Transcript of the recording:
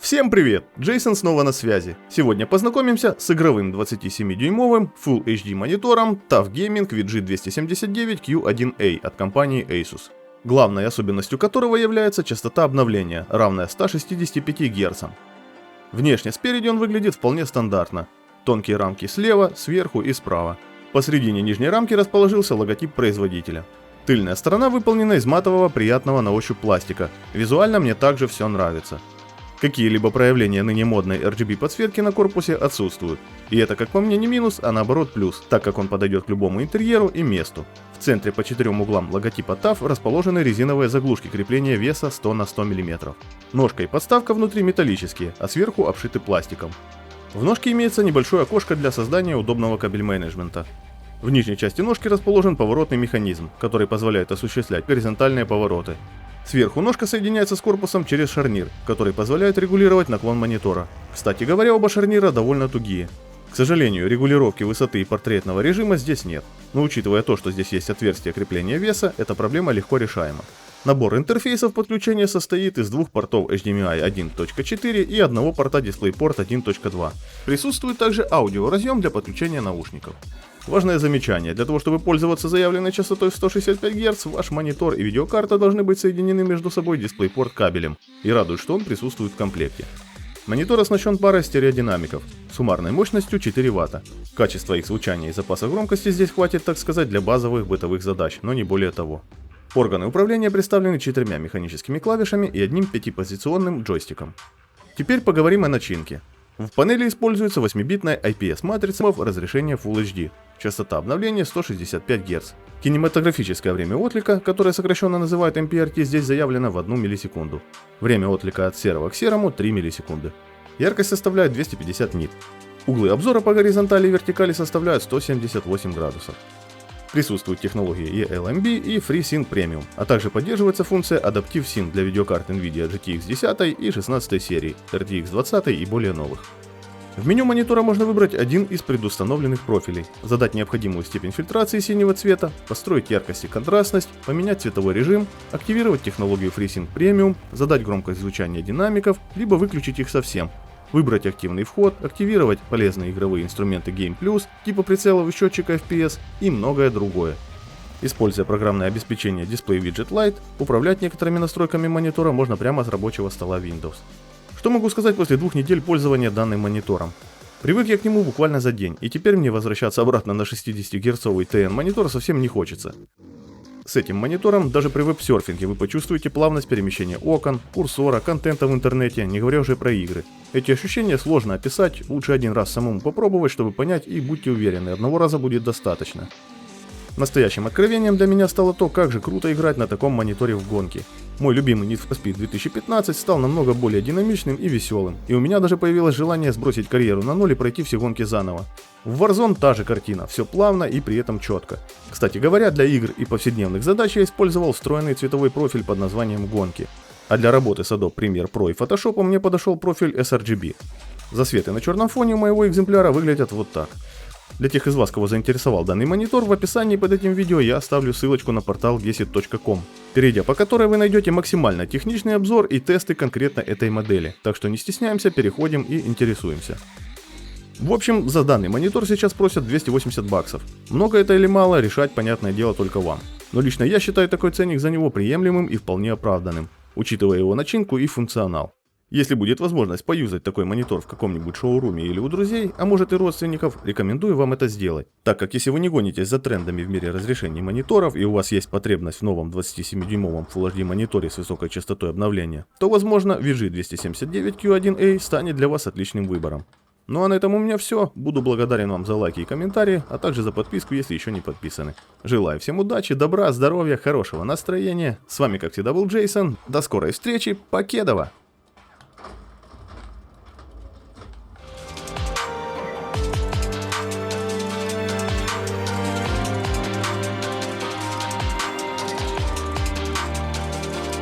Всем привет! Джейсон снова на связи. Сегодня познакомимся с игровым 27-дюймовым Full HD монитором TUF Gaming VG279Q1A от компании Asus. Главной особенностью которого является частота обновления, равная 165 Гц. Внешне спереди он выглядит вполне стандартно. Тонкие рамки слева, сверху и справа. Посредине нижней рамки расположился логотип производителя. Тыльная сторона выполнена из матового, приятного на ощупь пластика. Визуально мне также все нравится. Какие-либо проявления ныне модной RGB подсветки на корпусе отсутствуют. И это, как по мне, не минус, а наоборот плюс, так как он подойдет к любому интерьеру и месту. В центре по 4 углам логотипа TUF расположены резиновые заглушки крепления веса 100 на 100 мм. Ножка и подставка внутри металлические, а сверху обшиты пластиком. В ножке имеется небольшое окошко для создания удобного кабель-менеджмента. В нижней части ножки расположен поворотный механизм, который позволяет осуществлять горизонтальные повороты. Сверху ножка соединяется с корпусом через шарнир, который позволяет регулировать наклон монитора. Кстати говоря, оба шарнира довольно тугие. К сожалению, регулировки высоты и портретного режима здесь нет, но учитывая то, что здесь есть отверстие крепления веса, эта проблема легко решаема. Набор интерфейсов подключения состоит из двух портов HDMI 1.4 и одного порта DisplayPort 1.2. Присутствует также аудиоразъем для подключения наушников. Важное замечание: для того, чтобы пользоваться заявленной частотой в 165 Гц, ваш монитор и видеокарта должны быть соединены между собой DisplayPort кабелем, и радует, что он присутствует в комплекте. Монитор оснащен парой стереодинамиков, суммарной мощностью 4 Вт. Качества их звучания и запаса громкости здесь хватит, так сказать, для базовых бытовых задач, но не более того. Органы управления представлены 4 механическими клавишами и одним 5-позиционным джойстиком. Теперь поговорим о начинке. В панели используется 8-битная IPS-матрица разрешения Full HD, частота обновления 165 Гц. Кинематографическое время отклика, которое сокращенно называют MPRT, здесь заявлено в 1 миллисекунду. Время отклика от серого к серому 3 миллисекунды. Яркость составляет 250 нит. Углы обзора по горизонтали и вертикали составляют 178 градусов. Присутствуют технологии eLMB и FreeSync Premium, а также поддерживается функция Adaptive Sync для видеокарт NVIDIA GTX 10 и 16 серий, RTX 20 и более новых. В меню монитора можно выбрать один из предустановленных профилей, задать необходимую степень фильтрации синего цвета, построить яркость и контрастность, поменять цветовой режим, активировать технологию FreeSync Premium, задать громкость звучания динамиков, либо выключить их совсем. Выбрать активный вход, активировать полезные игровые инструменты Game Plus, типа прицелов и счетчика FPS и многое другое. Используя программное обеспечение Display Widget Lite, управлять некоторыми настройками монитора можно прямо с рабочего стола Windows. Что могу сказать после 2 недель пользования данным монитором? Привык я к нему буквально за день, и теперь мне возвращаться обратно на 60-герцовый TN монитор совсем не хочется. С этим монитором даже при веб-серфинге вы почувствуете плавность перемещения окон, курсора, контента в интернете, не говоря уже про игры. Эти ощущения сложно описать, лучше один раз самому попробовать, чтобы понять, и будьте уверены, одного раза будет достаточно. Настоящим откровением для меня стало то, как же круто играть на таком мониторе в гонки. Мой любимый Need for Speed 2015 стал намного более динамичным и веселым, и у меня даже появилось желание сбросить карьеру на ноль и пройти все гонки заново. В Warzone та же картина, все плавно и при этом четко. Кстати говоря, для игр и повседневных задач я использовал встроенный цветовой профиль под названием «Гонки». А для работы с Adobe Premiere Pro и Photoshop мне подошел профиль sRGB. Засветы на черном фоне у моего экземпляра выглядят вот так. Для тех из вас, кого заинтересовал данный монитор, в описании под этим видео я оставлю ссылочку на портал gesit.com, перейдя по которой вы найдете максимально техничный обзор и тесты конкретно этой модели, так что не стесняемся, переходим и интересуемся. В общем, за данный монитор сейчас просят 280 баксов. Много это или мало, решать, понятное дело, только вам. Но лично я считаю такой ценник за него приемлемым и вполне оправданным, учитывая его начинку и функционал. Если будет возможность поюзать такой монитор в каком-нибудь шоуруме или у друзей, а может и родственников, рекомендую вам это сделать. Так как если вы не гонитесь за трендами в мире разрешений мониторов и у вас есть потребность в новом 27-дюймовом Full HD мониторе с высокой частотой обновления, то возможно VG279Q1A станет для вас отличным выбором. Ну а на этом у меня все. Буду благодарен вам за лайки и комментарии, а также за подписку, если еще не подписаны. Желаю всем удачи, добра, здоровья, хорошего настроения. С вами как всегда был Джейсон. До скорой встречи. Покедова!